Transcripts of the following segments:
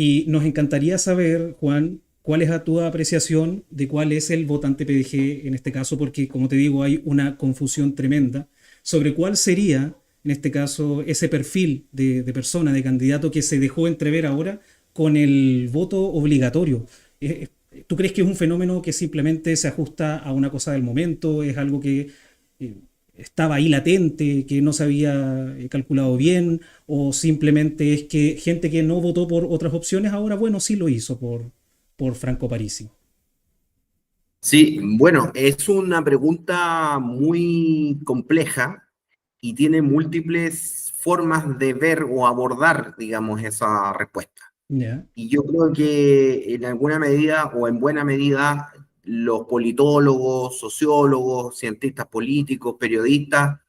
Y nos encantaría saber, Juan, cuál es tu apreciación de cuál es el votante PDG en este caso, porque como te digo, hay una confusión tremenda sobre cuál sería, en este caso, ese perfil de persona, de candidato que se dejó entrever ahora con el voto obligatorio. ¿Tú crees que es un fenómeno que simplemente se ajusta a una cosa del momento? ¿Es algo que eh, estaba ahí latente, que no se había calculado bien? ¿O simplemente es que gente que no votó por otras opciones ahora, bueno, sí lo hizo por Franco Parisi? Sí, bueno, es una pregunta muy compleja y tiene múltiples formas de ver o abordar, digamos, esa respuesta. ¿Ya? Y yo creo que en alguna medida o en buena medida los politólogos, sociólogos, cientistas políticos, periodistas,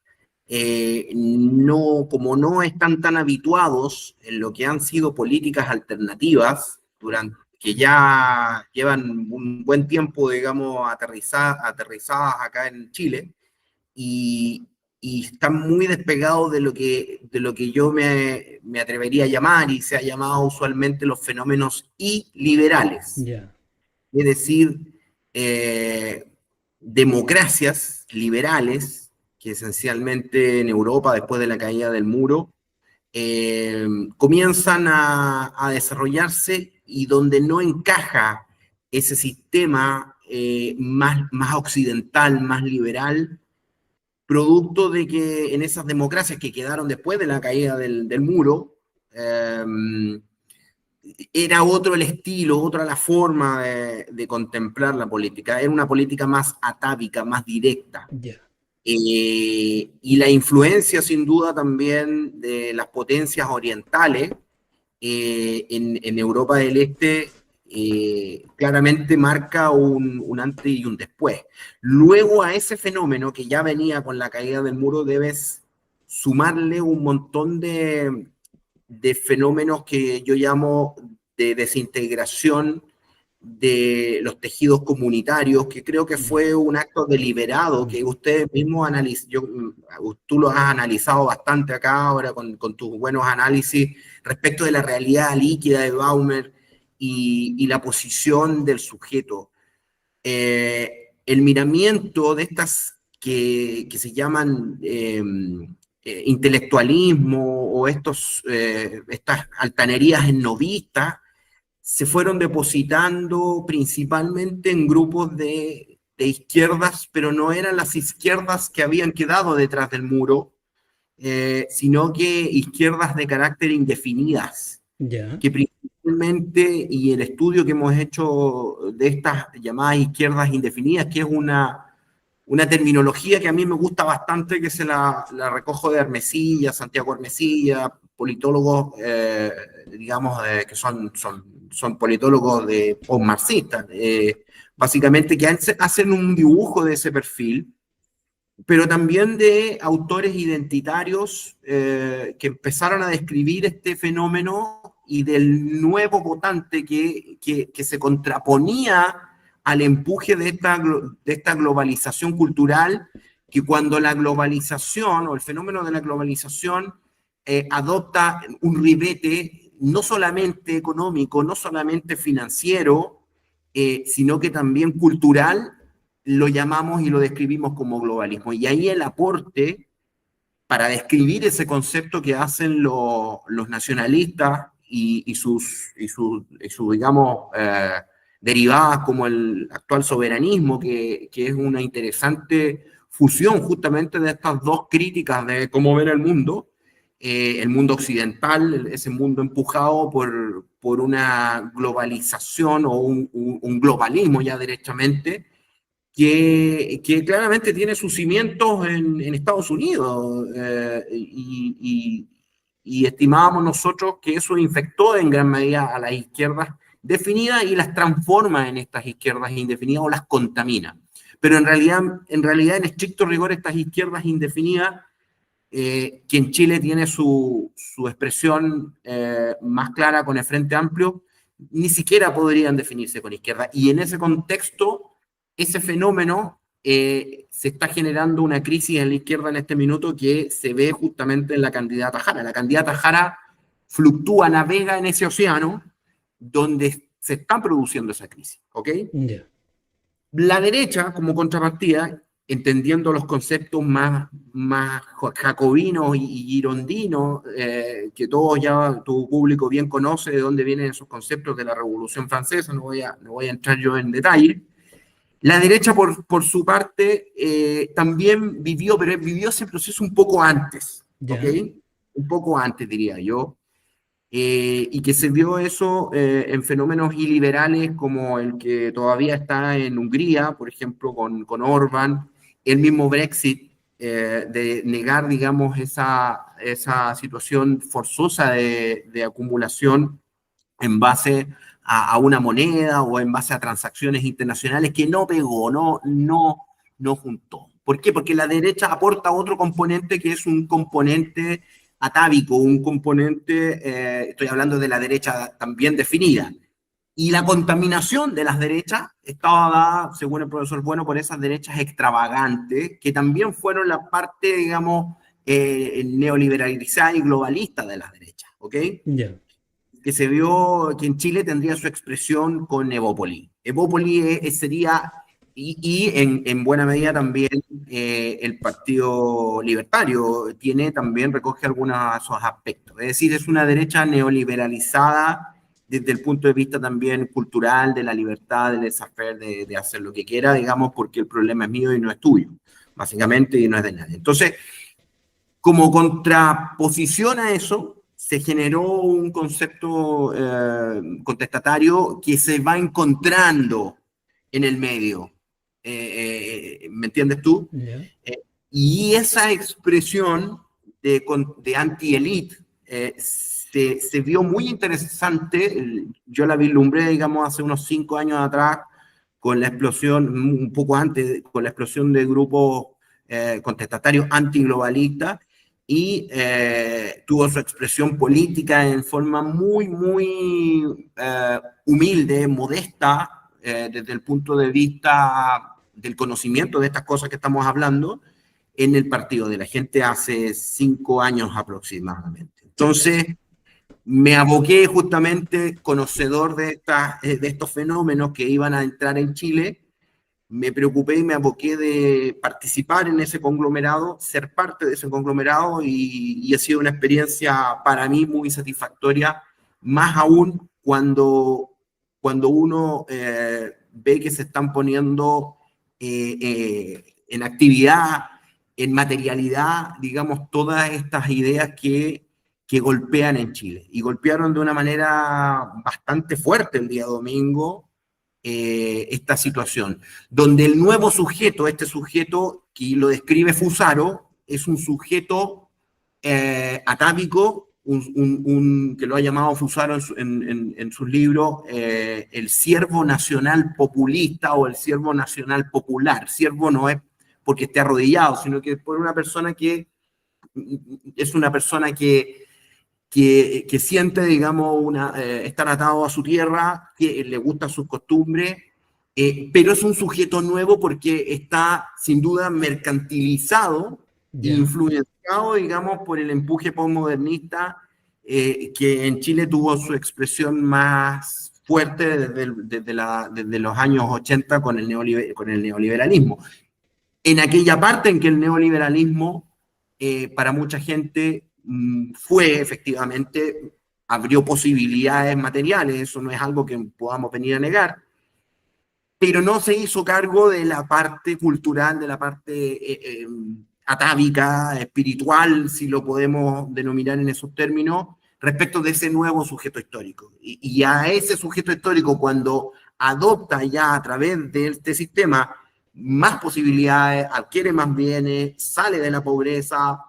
no, como no están tan habituados en lo que han sido políticas alternativas, que ya llevan un buen tiempo, digamos, aterrizadas acá en Chile, y, y están muy despegados de lo que yo me atrevería a llamar y se ha llamado usualmente los fenómenos iliberales, Ya. es decir, eh, democracias liberales que esencialmente en Europa, después de la caída del muro, comienzan a desarrollarse y donde no encaja ese sistema más occidental, más liberal, producto de que en esas democracias que quedaron después de la caída del muro, eh, era otro el estilo, otra la forma de contemplar la política, era una política más atávica, más directa. Ya. Y la influencia, sin duda, también de las potencias orientales en Europa del Este claramente marca un antes y un después. Luego a ese fenómeno que ya venía con la caída del muro debes sumarle un montón de fenómenos que yo llamo de desintegración de los tejidos comunitarios, que creo que Ya. fue un acto deliberado, que ustedes mismos tú lo has analizado bastante acá ahora con tus buenos análisis respecto de la realidad líquida de Baumer y la posición del sujeto. El miramiento de estas que se llaman intelectualismo o estas altanerías ennovistas se fueron depositando principalmente en grupos de izquierdas, pero no eran las izquierdas que habían quedado detrás del muro, sino que izquierdas de carácter indefinidas, Ya. que principalmente, y el estudio que hemos hecho de estas llamadas izquierdas indefinidas, que es una terminología que a mí me gusta bastante, que se la recojo de Hermesilla, Santiago Hermesilla, politólogos, digamos, que son politólogos de post-marxistas, básicamente que hacen un dibujo de ese perfil, pero también de autores identitarios que empezaron a describir este fenómeno y del nuevo votante que se contraponía al empuje de esta globalización cultural, que cuando la globalización o el fenómeno de la globalización adopta un ribete no solamente económico, no solamente financiero, sino que también cultural, lo llamamos y lo describimos como globalismo. Y ahí el aporte para describir ese concepto que hacen los nacionalistas digamos, derivadas como el actual soberanismo, que es una interesante fusión justamente de estas dos críticas de cómo ver el mundo occidental, ese mundo empujado por una globalización o un globalismo ya derechamente, que claramente tiene sus cimientos en Estados Unidos y estimábamos nosotros que eso infectó en gran medida a las izquierdas definidas y las transforma en estas izquierdas indefinidas o las contamina. Pero en realidad, en estricto rigor, estas izquierdas indefinidas, que en Chile tiene su expresión más clara con el Frente Amplio, ni siquiera podrían definirse con izquierda. Y en ese contexto, ese fenómeno se está generando una crisis en la izquierda en este minuto que se ve justamente en la candidata Jara. La candidata Jara fluctúa, navega en ese océano donde se está produciendo esa crisis, ¿ok? Ya. La derecha, como contrapartida, entendiendo los conceptos más jacobinos y girondinos, que todos ya, tu público bien conoce de dónde vienen esos conceptos de la Revolución Francesa, no voy a entrar yo en detalle. La derecha, por su parte, también vivió, pero vivió ese proceso un poco antes, ¿ok? Ya. Un poco antes, diría yo. Y que se vio eso en fenómenos iliberales como el que todavía está en Hungría, por ejemplo, con Orbán, el mismo Brexit, de negar, digamos, esa situación forzosa de acumulación en base a una moneda o en base a transacciones internacionales que no pegó, no juntó. ¿Por qué? Porque la derecha aporta otro componente que es un componente atávico, un componente, estoy hablando de la derecha también definida. Y la contaminación de las derechas estaba dada, según el profesor Bueno, por esas derechas extravagantes, que también fueron la parte, digamos, neoliberalizada y globalista de las derechas, ¿ok? Ya. Que se vio que en Chile tendría su expresión con Evópoli. Evópoli sería, y en buena medida también el Partido Libertario tiene también, recoge algunos de esos aspectos. Es decir, es una derecha neoliberalizada desde el punto de vista también cultural, de la libertad, del laissez-faire, de hacer lo que quiera, digamos, porque el problema es mío y no es tuyo, básicamente, y no es de nadie. Entonces, como contraposición a eso, se generó un concepto contestatario que se va encontrando en el medio. ¿Me entiendes tú? Ya. Y esa expresión de anti-elite se vio muy interesante. Yo la vislumbré, digamos, hace unos 5 años atrás, con la explosión, un poco antes, con la explosión de grupos contestatarios antiglobalistas, y tuvo su expresión política en forma muy humilde, modesta, desde el punto de vista del conocimiento de estas cosas que estamos hablando, en el Partido de la Gente hace 5 años aproximadamente. Entonces, me aboqué justamente, conocedor de estos fenómenos que iban a entrar en Chile, me preocupé y me aboqué de participar en ese conglomerado, ser parte de ese conglomerado, y ha sido una experiencia para mí muy satisfactoria, más aún cuando uno ve que se están poniendo en actividad, en materialidad, digamos, todas estas ideas que golpean en Chile. Y golpearon de una manera bastante fuerte el día domingo esta situación, donde el nuevo sujeto, este sujeto que lo describe Fusaro, es un sujeto atávico, que lo ha llamado Fusaro en sus libros, el siervo nacional populista o el siervo nacional popular. Siervo no es porque esté arrodillado, sino que por una persona que es una persona que siente, digamos, estar atado a su tierra, que le gustan sus costumbres, pero es un sujeto nuevo porque está sin duda mercantilizado, Ya. influenciado, digamos, por el empuje postmodernista que en Chile tuvo su expresión más fuerte desde los años 80 con el neoliberalismo. En aquella parte en que el neoliberalismo, para mucha gente, fue efectivamente, abrió posibilidades materiales, eso no es algo que podamos venir a negar, pero no se hizo cargo de la parte cultural, de la parte atávica, espiritual, si lo podemos denominar en esos términos, respecto de ese nuevo sujeto histórico. Y a ese sujeto histórico, cuando adopta ya a través de este sistema más posibilidades, adquiere más bienes, sale de la pobreza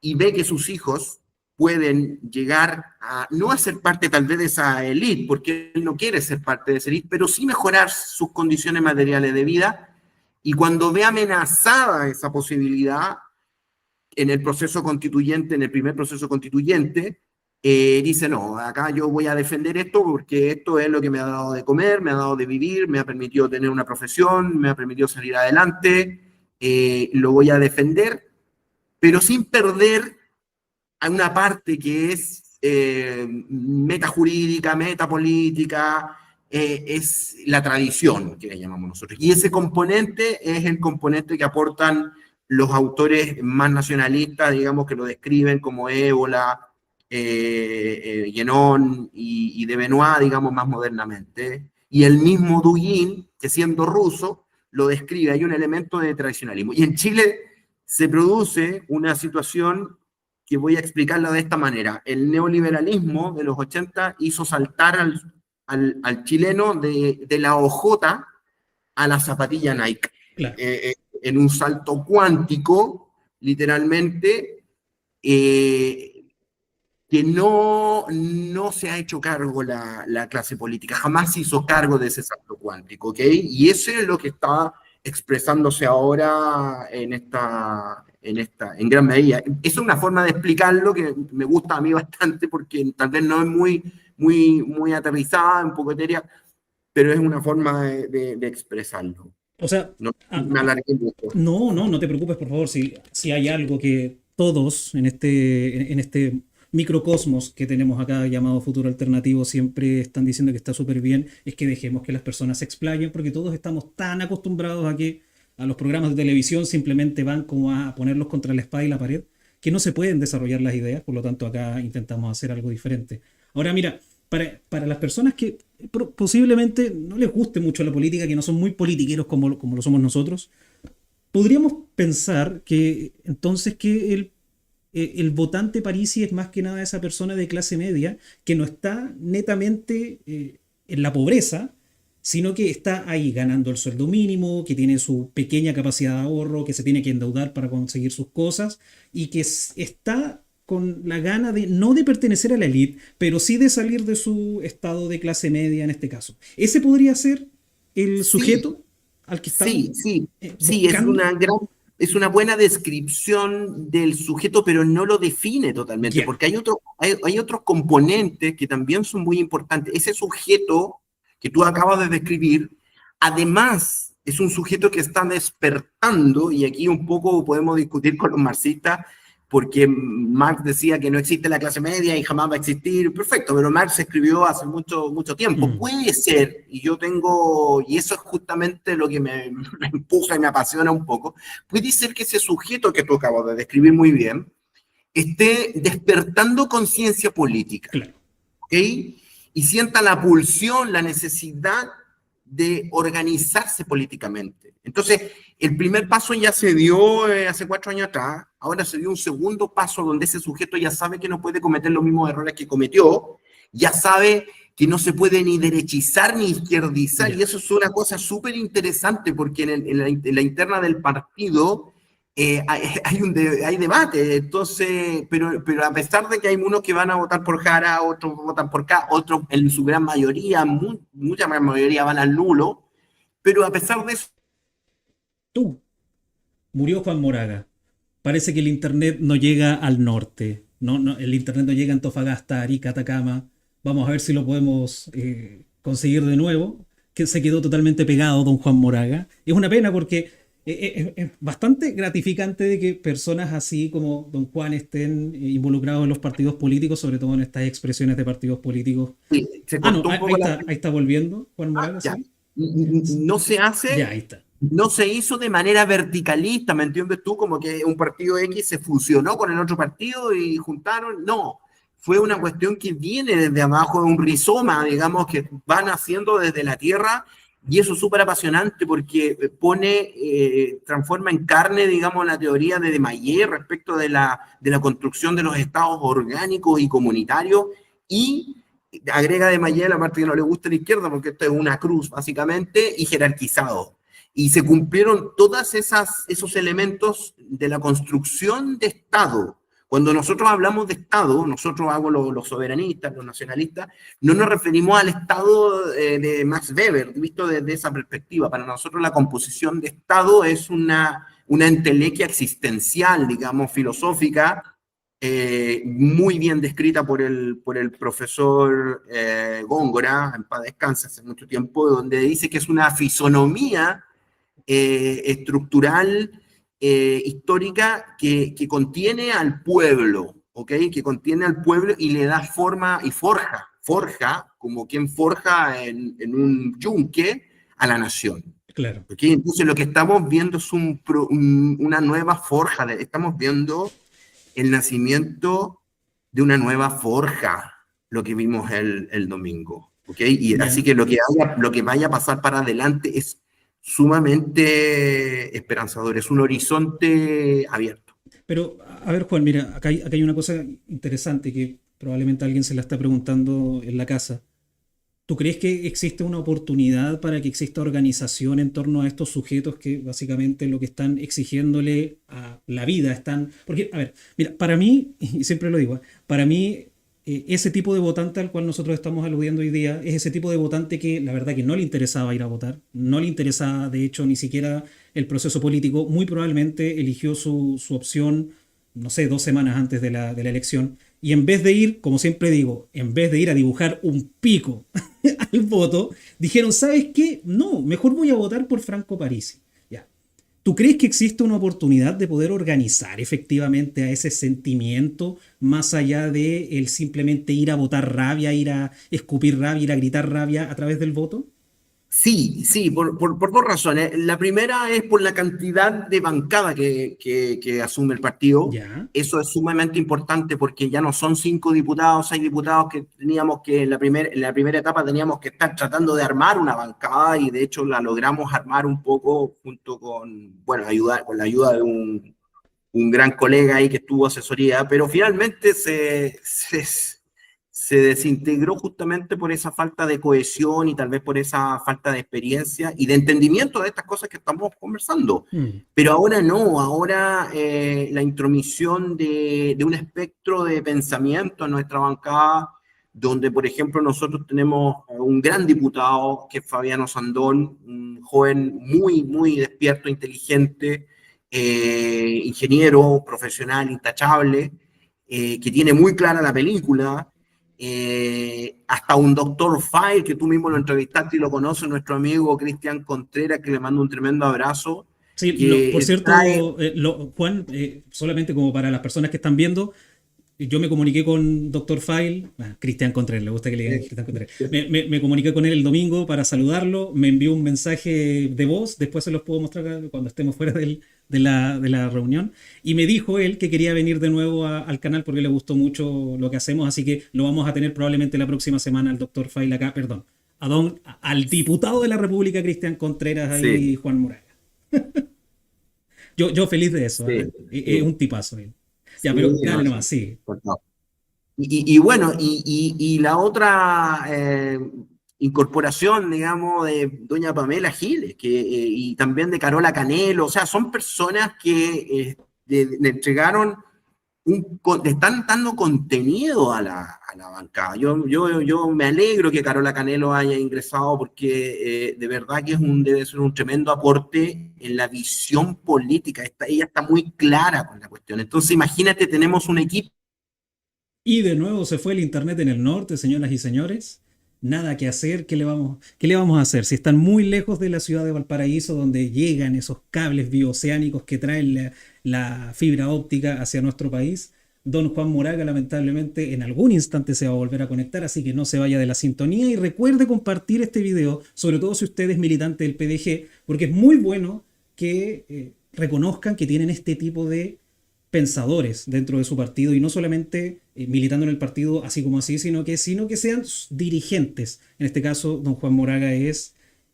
y ve que sus hijos pueden llegar no a ser parte tal vez de esa élite, porque él no quiere ser parte de esa élite, pero sí mejorar sus condiciones materiales de vida, y cuando ve amenazada esa posibilidad en el proceso constituyente, en el primer proceso constituyente, dice, no, acá yo voy a defender esto porque esto es lo que me ha dado de comer, me ha dado de vivir, me ha permitido tener una profesión, me ha permitido salir adelante, lo voy a defender, pero sin perder a una parte que es metajurídica, metapolítica, es la tradición que le llamamos nosotros. Y ese componente es el componente que aportan los autores más nacionalistas, digamos, que lo describen como Évola, Guénon y de Benoit, digamos, más modernamente. Y el mismo Dugin, que siendo ruso, lo describe, hay un elemento de tradicionalismo. Y en Chile se produce una situación que voy a explicarla de esta manera. El neoliberalismo de los 80 hizo saltar al chileno de la OJ a la zapatilla Nike. Claro. En un salto cuántico, literalmente, que no se ha hecho cargo la clase política, jamás se hizo cargo de ese salto cuántico, ¿ok? Y eso es lo que está expresándose ahora en gran medida. Es una forma de explicarlo que me gusta a mí bastante porque tal vez no es muy aterrizada, un poco etérea, pero es una forma de expresarlo. O sea, No me alargué mucho. no te preocupes, por favor, si hay algo que todos en este microcosmos que tenemos acá llamado Futuro Alternativo siempre están diciendo que está súper bien, es que dejemos que las personas se explayen, porque todos estamos tan acostumbrados a los programas de televisión simplemente van como a ponerlos contra la espada y la pared, que no se pueden desarrollar las ideas, por lo tanto acá intentamos hacer algo diferente. Ahora mira, para las personas que posiblemente no les guste mucho la política, que no son muy politiqueros como lo somos nosotros, podríamos pensar que entonces que el votante parisi es más que nada esa persona de clase media que no está netamente en la pobreza, sino que está ahí ganando el sueldo mínimo, que tiene su pequeña capacidad de ahorro, que se tiene que endeudar para conseguir sus cosas y que está con la gana de no de pertenecer a la élite, pero sí de salir de su estado de clase media en este caso. ¿Ese podría ser el Sí, sujeto al que estamos sí, buscando? es una buena descripción del sujeto, pero no lo define totalmente, Ya. porque hay otros componentes que también son muy importantes. Ese sujeto que tú acabas de describir, además, es un sujeto que está despertando, y aquí un poco podemos discutir con los marxistas, porque Marx decía que no existe la clase media y jamás va a existir, perfecto, pero Marx escribió hace mucho tiempo, Mm. puede ser, y eso es justamente lo que me empuja y me apasiona un poco, puede ser que ese sujeto que tú acabas de describir muy bien, esté despertando conciencia política, Claro. ¿ok? Y sienta la pulsión, la necesidad de organizarse políticamente. Entonces, el primer paso ya se dio hace 4 años atrás, ahora se dio un segundo paso donde ese sujeto ya sabe que no puede cometer los mismos errores que cometió, ya sabe que no se puede ni derechizar ni izquierdizar, y Ya. eso es una cosa súper interesante porque en la interna del partido hay debate, entonces, pero a pesar de que hay unos que van a votar por Jara, otros votan por K, otros en su gran mayoría, mucha gran mayoría van al nulo, pero a pesar de eso, Tú. Murió Juan Moraga. Parece que el internet no llega al norte. El internet no llega a Antofagasta, Arica, Atacama. Vamos a ver si lo podemos conseguir de nuevo. Que se quedó totalmente pegado don Juan Moraga. Es una pena porque es bastante gratificante de que personas así como don Juan estén involucrados en los partidos políticos, sobre todo en estas expresiones de partidos políticos. sí, se Ah, no, cortó un poco ahí está volviendo Juan Moraga, ya, ¿sí? no se Ya, hace, ahí está. no se hizo de manera verticalista, ¿me entiendes tú? Como que un partido X se fusionó con el otro partido y juntaron, no. Fue una cuestión que viene desde abajo, de un rizoma, digamos, que van haciendo desde la tierra, y eso es súper apasionante porque transforma en carne, digamos, la teoría de Maillet respecto de la construcción de los estados orgánicos y comunitarios, y agrega de Maillet la parte que no le gusta a la izquierda, porque esto es una cruz, básicamente, y jerarquizado. Y se cumplieron todos esos elementos de la construcción de Estado. Cuando nosotros hablamos de Estado, nosotros hago los soberanistas, los nacionalistas, no nos referimos al Estado de Max Weber, visto desde esa perspectiva. Para nosotros la composición de Estado es una entelequia existencial, digamos, filosófica, muy bien descrita por el profesor Góngora, en paz descanse, hace mucho tiempo, donde dice que es una fisonomía estructural, histórica, que contiene al pueblo, ¿ok? Que contiene al pueblo y le da forma y forja como quien forja en un yunque a la nación. Claro. ¿Ok? Entonces lo que estamos viendo es una nueva forja, estamos viendo el nacimiento de una nueva forja, lo que vimos el domingo. ¿Ok? Y así Ya. que lo que vaya a pasar para adelante es sumamente esperanzador, es un horizonte abierto. Pero, a ver, Juan, mira, acá hay una cosa interesante que probablemente alguien se la está preguntando en la casa. ¿Tú crees que existe una oportunidad para que exista organización en torno a estos sujetos que básicamente lo que están exigiéndole a la vida están... Porque, a ver, mira, para mí, y siempre lo digo, para mí ese tipo de votante al cual nosotros estamos aludiendo hoy día es ese tipo de votante que la verdad que no le interesaba ir a votar, no le interesaba de hecho ni siquiera el proceso político, muy probablemente eligió su opción, no sé, 2 semanas antes de la elección. Y en vez de ir, como siempre digo, en vez de ir a dibujar un pico al voto, dijeron, ¿sabes qué? No, mejor voy a votar por Franco Parisi. Ya. ¿Tú crees que existe una oportunidad de poder organizar efectivamente a ese sentimiento más allá de el simplemente ir a votar rabia, ir a escupir rabia, ir a gritar rabia a través del voto? Sí, sí, por dos razones. La primera es por la cantidad de bancada que asume el partido. Ya. Eso es sumamente importante porque ya no son 5 diputados, 6 diputados que teníamos que en la primera etapa teníamos que estar tratando de armar una bancada y de hecho la logramos armar un poco junto con, bueno, con la ayuda de un gran colega ahí que tuvo asesoría, pero finalmente se desintegró justamente por esa falta de cohesión y tal vez por esa falta de experiencia y de entendimiento de estas cosas que estamos conversando. Mm. Pero ahora no, ahora la intromisión de un espectro de pensamiento en nuestra bancada, donde por ejemplo nosotros tenemos un gran diputado que es Fabiano Sandón, un joven muy, muy despierto, inteligente, ingeniero, profesional, intachable, que tiene muy clara la película, hasta un doctor File, que tú mismo lo entrevistaste y lo conoces, nuestro amigo Cristian Contreras, que le mando un tremendo abrazo, Sí, por que trae... cierto, Juan, solamente como para las personas que están viendo, yo me comuniqué con Doctor File, Cristian Contreras, le gusta que le digan Cristian Contreras. Me comuniqué con él el domingo para saludarlo, me envió un mensaje de voz, después se los puedo mostrar cuando estemos fuera de la reunión, y me dijo él que quería venir de nuevo al canal porque le gustó mucho lo que hacemos, así que lo vamos a tener probablemente la próxima semana al Doctor File acá, perdón, al diputado de la República, Cristian Contreras, ahí, Sí, Juan Moraga. Yo feliz de eso, ¿eh? sí, Es sí, un tipazo él. Ya, sí, pero no, dale sí, nomás, sí. cortado. Y bueno, y la otra incorporación, digamos, de doña Pamela Giles, y también de Carola Canelo, o sea, son personas que le entregaron le están dando contenido a la bancada. Yo me alegro que Carola Canelo haya ingresado porque de verdad que debe ser un tremendo aporte en la visión política. Ella está muy clara con la cuestión. Entonces, imagínate, tenemos un equipo. Y de nuevo se fue el internet en el norte, señoras y señores. Nada que hacer, qué le vamos a hacer? Si están muy lejos de la ciudad de Valparaíso, donde llegan esos cables bioceánicos que traen la fibra óptica hacia nuestro país, don Juan Moraga lamentablemente en algún instante se va a volver a conectar, así que no se vaya de la sintonía y recuerde compartir este video, sobre todo si usted es militante del PDG, porque es muy bueno que reconozcan que tienen este tipo de pensadores dentro de su partido y no solamente militando en el partido así como así, sino que sean dirigentes. En este caso, don Juan Moraga él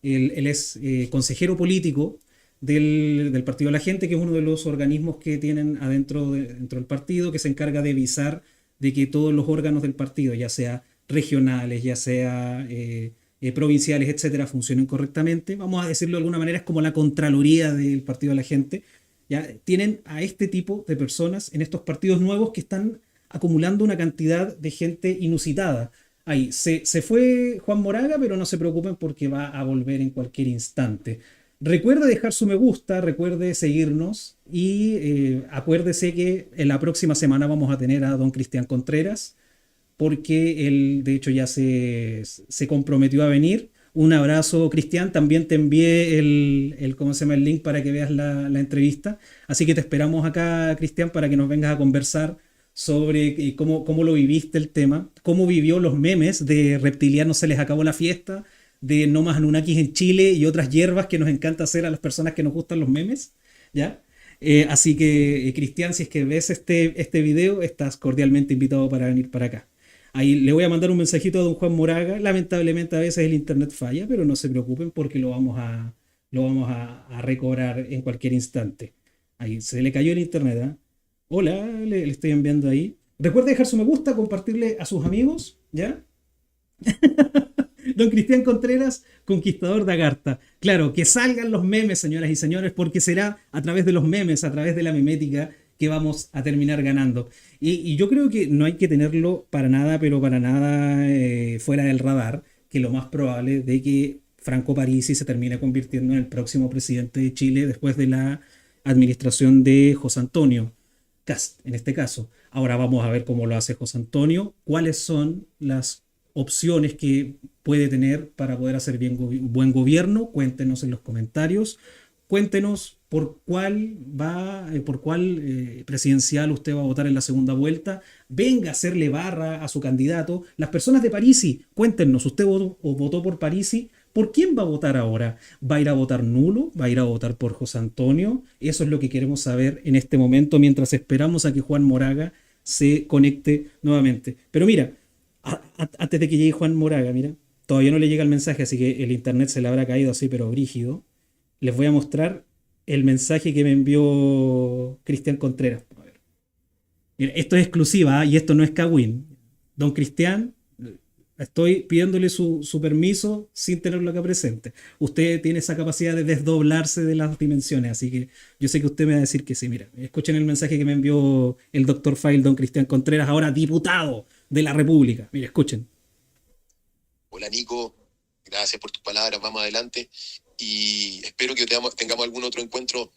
es consejero político del Partido de la Gente, que es uno de los organismos que tienen dentro del partido, que se encarga de visar de que todos los órganos del partido, ya sea regionales, ya sea provinciales, etcétera, funcionen correctamente. Vamos a decirlo de alguna manera, es como la Contraloría del Partido de la Gente. ¿Ya? Tienen a este tipo de personas en estos partidos nuevos que están acumulando una cantidad de gente inusitada. Ahí se fue Juan Moraga, pero no se preocupen porque va a volver en cualquier instante. Recuerde dejar su me gusta, recuerde seguirnos y acuérdese que en la próxima semana vamos a tener a don Cristian Contreras porque él de hecho ya se comprometió a venir. Un abrazo, Cristian. También te envié ¿cómo se llama? El link para que veas la entrevista. Así que te esperamos acá, Cristian, para que nos vengas a conversar sobre cómo lo viviste el tema, cómo vivió los memes de reptilianos se les acabó la fiesta, de no más Anunnakis en Chile y otras hierbas que nos encanta hacer a las personas que nos gustan los memes, ¿ya? Así que, Cristian, si es que ves este video, estás cordialmente invitado para venir para acá. Ahí le voy a mandar un mensajito a don Juan Moraga. Lamentablemente a veces el internet falla, pero no se preocupen porque lo vamos a recobrar en cualquier instante. Ahí se le cayó el internet, ¿eh? Hola, le estoy enviando ahí. Recuerde dejar su me gusta, compartirle a sus amigos, ¿ya? Don Cristian Contreras, conquistador de Agartha. Claro, que salgan los memes, señoras y señores, porque será a través de los memes, a través de la memética, que vamos a terminar ganando. Y yo creo que no hay que tenerlo para nada, pero para nada fuera del radar, que lo más probable de que Franco Parisi se termine convirtiendo en el próximo presidente de Chile después de la administración de José Antonio Kast, en este caso. Ahora vamos a ver cómo lo hace José Antonio, cuáles son las opciones que puede tener para poder hacer buen gobierno. Cuéntenos en los comentarios. Cuéntenos por cuál presidencial usted va a votar en la segunda vuelta. Venga a hacerle barra a su candidato. Las personas de Parisi, cuéntenos, ¿usted votó por Parisi? ¿Por quién va a votar ahora? ¿Va a ir a votar nulo? ¿Va a ir a votar por José Antonio? Eso es lo que queremos saber en este momento mientras esperamos a que Juan Moraga se conecte nuevamente. Pero mira, antes de que llegue Juan Moraga, mira, todavía no le llega el mensaje, así que el internet se le habrá caído así, pero brígido. Les voy a mostrar el mensaje que me envió Cristian Contreras. A ver. Mira, esto es exclusiva, ¿eh? Y esto no es Kawin. Don Cristian, estoy pidiéndole su permiso sin tenerlo acá presente. Usted tiene esa capacidad de desdoblarse de las dimensiones, así que yo sé que usted me va a decir que sí. Mira, escuchen el mensaje que me envió el Dr. File, don Cristian Contreras, ahora diputado de la República. Mira, escuchen. Hola Nico, gracias por tus palabras, vamos adelante y espero que tengamos algún otro encuentro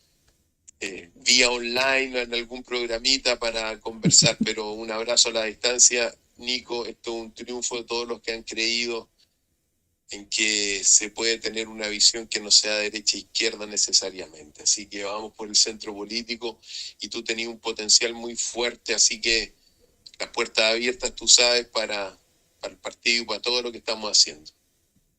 vía online o en algún programita para conversar, pero un abrazo a la distancia. Nico, esto es un triunfo de todos los que han creído en que se puede tener una visión que no sea derecha e izquierda necesariamente. Así que vamos por el centro político y tú tenías un potencial muy fuerte, así que las puertas abiertas, tú sabes, para el partido y para todo lo que estamos haciendo.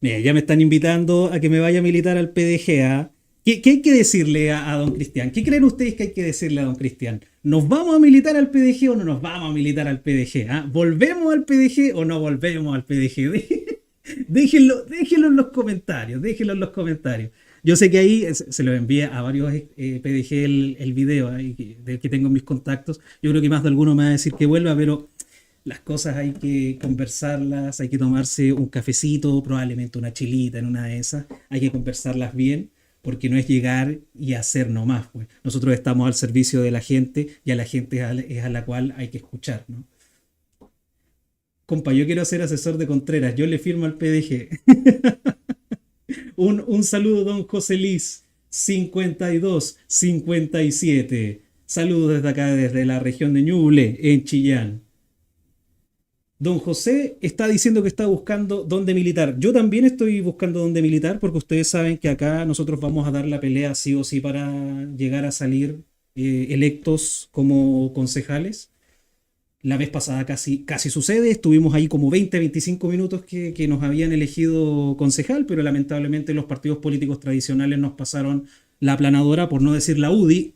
Mira, ya me están invitando a que me vaya a militar al PDG. ¿Ah? ¿Qué hay que decirle a don Cristian? ¿Qué creen ustedes que hay que decirle a don Cristian? ¿Nos vamos a militar al PDG o no nos vamos a militar al PDG? ¿Ah? ¿Volvemos al PDG o no volvemos al PDG? Déjenlo en los comentarios, déjenlo en los comentarios. Yo sé que ahí se lo envié a varios PDG el video del que tengo en mis contactos. Yo creo que más de alguno me va a decir que vuelva, pero las cosas hay que conversarlas, hay que tomarse un cafecito, probablemente una chilita en una de esas. Hay que conversarlas bien, porque no es llegar y hacer nomás, pues. Nosotros estamos al servicio de la gente y a la gente es a la cual hay que escuchar, ¿no? Compa, yo quiero ser asesor de Contreras, yo le firmo al PDG. Un saludo, don José Liz, 5257. Saludos desde acá, desde la región de Ñuble, en Chillán. Don José está diciendo que está buscando dónde militar. Yo también estoy buscando dónde militar porque ustedes saben que acá nosotros vamos a dar la pelea sí o sí para llegar a salir electos como concejales. La vez pasada casi sucede, estuvimos ahí como 20-25 minutos que nos habían elegido concejal, pero lamentablemente los partidos políticos tradicionales nos pasaron la aplanadora, por no decir la UDI.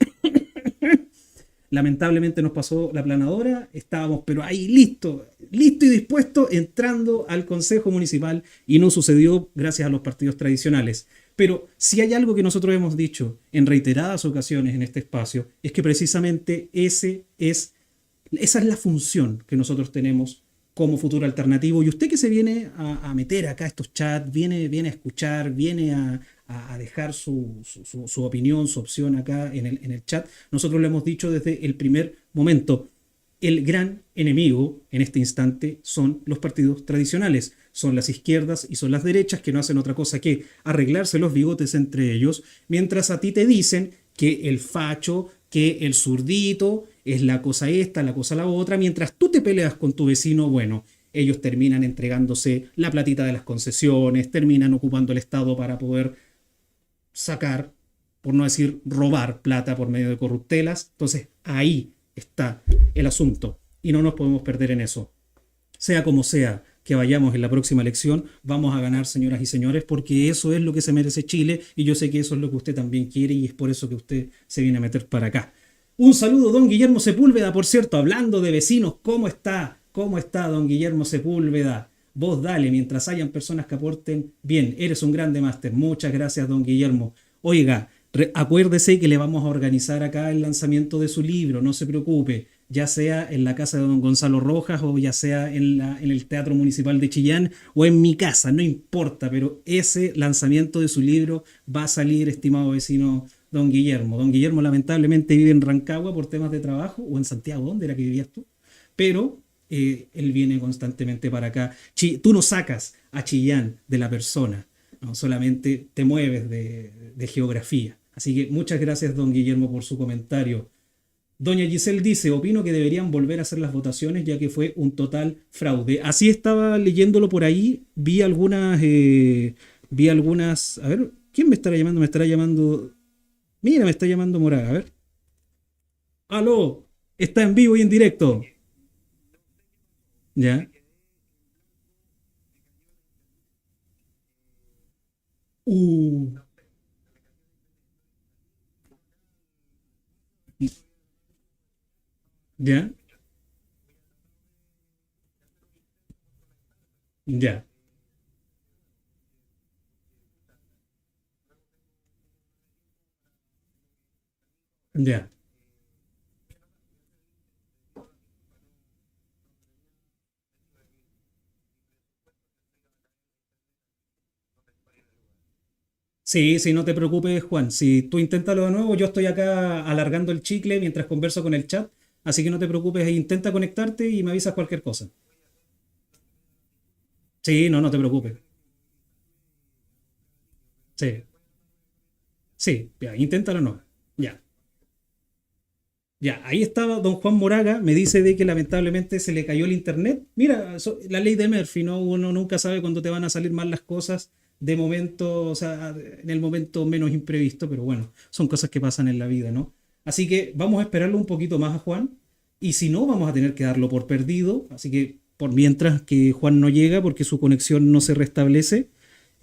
Lamentablemente nos pasó la aplanadora, estábamos pero ahí listo y dispuesto entrando al Consejo Municipal y no sucedió gracias a los partidos tradicionales. Pero si hay algo que nosotros hemos dicho en reiteradas ocasiones en este espacio, es que precisamente esa es la función que nosotros tenemos como futuro alternativo. Y usted que se viene a meter acá a estos chats, viene a escuchar, viene a dejar su opinión, su opción acá en el chat, nosotros lo hemos dicho desde el primer momento. El gran enemigo en este instante son los partidos tradicionales, son las izquierdas y son las derechas, que no hacen otra cosa que arreglarse los bigotes entre ellos, mientras a ti te dicen que el facho, que el zurdito es la cosa esta, la cosa la otra. Mientras tú te peleas con tu vecino, bueno, ellos terminan entregándose la platita de las concesiones, terminan ocupando el Estado para poder sacar, por no decir robar plata por medio de corruptelas. Entonces ahí está el asunto. y no nos podemos perder en eso. Sea como sea que vayamos en la próxima elección, vamos a ganar, señoras y señores, porque eso es lo que se merece Chile y yo sé que eso es lo que usted también quiere y es por eso que usted se viene a meter para acá. Un saludo, don Guillermo Sepúlveda, por cierto, hablando de vecinos, ¿cómo está? ¿Cómo está, don Guillermo Sepúlveda? Vos dale, mientras hayan personas que aporten bien, eres un grande máster. Muchas gracias, don Guillermo. Oiga, acuérdese que le vamos a organizar acá el lanzamiento de su libro, no se preocupe, ya sea en la casa de don Gonzalo Rojas o ya sea en el Teatro Municipal de Chillán o en mi casa, no importa, pero ese lanzamiento de su libro va a salir, estimado vecino don Guillermo. Don Guillermo lamentablemente vive en Rancagua por temas de trabajo o en Santiago, ¿dónde era que vivías tú? Pero él viene constantemente para acá. Tú no sacas a Chillán de la persona, no solamente te mueves de geografía. Así que muchas gracias, don Guillermo, por su comentario. Doña Giselle dice, opino que deberían volver a hacer las votaciones ya que fue un total fraude. Así estaba leyéndolo por ahí, vi algunas, a ver, ¿quién me estará llamando? Me estará llamando, mira, me está llamando Moraga, a ver. Aló, está en vivo y en directo. Ya, uh, ya, ya, ya. Sí, sí, no te preocupes, Juan. Si tú inténtalo de nuevo, yo estoy acá alargando el chicle mientras converso con el chat. Así que no te preocupes, intenta conectarte y me avisas cualquier cosa. Sí, no, no te preocupes. Sí, sí, ya, inténtalo no. Ya, ya, ahí estaba don Juan Moraga, me dice de que lamentablemente se le cayó el internet. Mira, la ley de Murphy, ¿no? Uno nunca sabe cuándo te van a salir mal las cosas de momento, o sea, en el momento menos imprevisto, pero bueno, son cosas que pasan en la vida, ¿no? Así que vamos a esperarlo un poquito más a Juan, y si no, vamos a tener que darlo por perdido, así que por mientras que Juan no llega, porque su conexión no se restablece,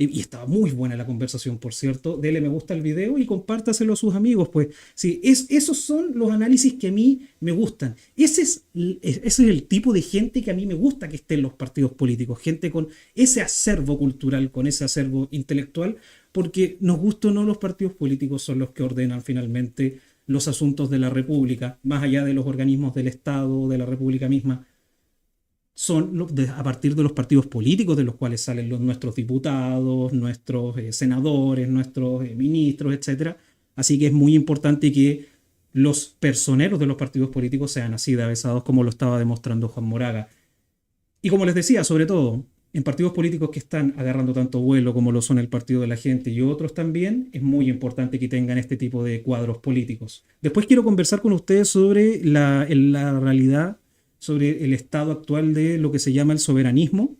y estaba muy buena la conversación, por cierto. Dele me gusta al video y compártaselo a sus amigos. Pues sí, esos son los análisis que a mí me gustan. Ese es el tipo de gente que a mí me gusta que esté en los partidos políticos. Gente con ese acervo cultural, con ese acervo intelectual, porque nos gusta o no, los partidos políticos son los que ordenan finalmente los asuntos de la República, más allá de los organismos del Estado, de la República misma son a partir de los partidos políticos de los cuales salen nuestros diputados, nuestros senadores, nuestros ministros, etcétera. Así que es muy importante que los personeros de los partidos políticos sean así de avesados como lo estaba demostrando Juan Moraga. Y como les decía, sobre todo, en partidos políticos que están agarrando tanto vuelo como lo son el Partido de la Gente y otros también, es muy importante que tengan este tipo de cuadros políticos. Después quiero conversar con ustedes sobre la realidad, sobre el estado actual de lo que se llama el soberanismo,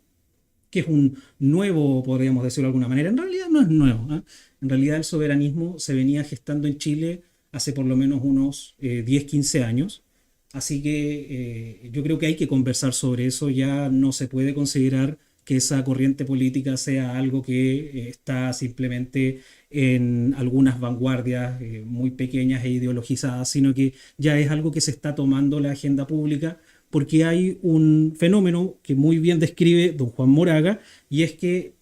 que es un nuevo, podríamos decirlo de alguna manera. En realidad no es nuevo, ¿eh? En realidad el soberanismo se venía gestando en Chile hace por lo menos unos 10, 15 años. Así que yo creo que hay que conversar sobre eso. Ya no se puede considerar que esa corriente política sea algo que está simplemente en algunas vanguardias muy pequeñas e ideologizadas, sino que ya es algo que se está tomando la agenda pública porque hay un fenómeno que muy bien describe don Juan Moraga, y es que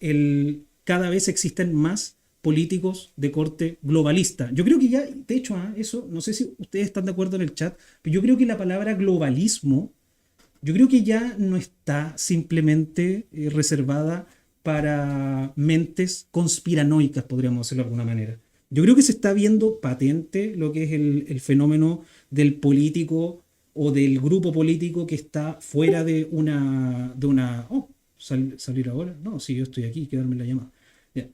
cada vez existen más políticos de corte globalista. Yo creo que ya, de hecho, eso, no sé si ustedes están de acuerdo en el chat, pero yo creo que la palabra globalismo, yo creo que ya no está simplemente reservada para mentes conspiranoicas, podríamos decirlo de alguna manera. Yo creo que se está viendo patente lo que es el fenómeno del político o del grupo político que está fuera salir ahora. No, si yo estoy aquí, quedarme en la llamada. Ya.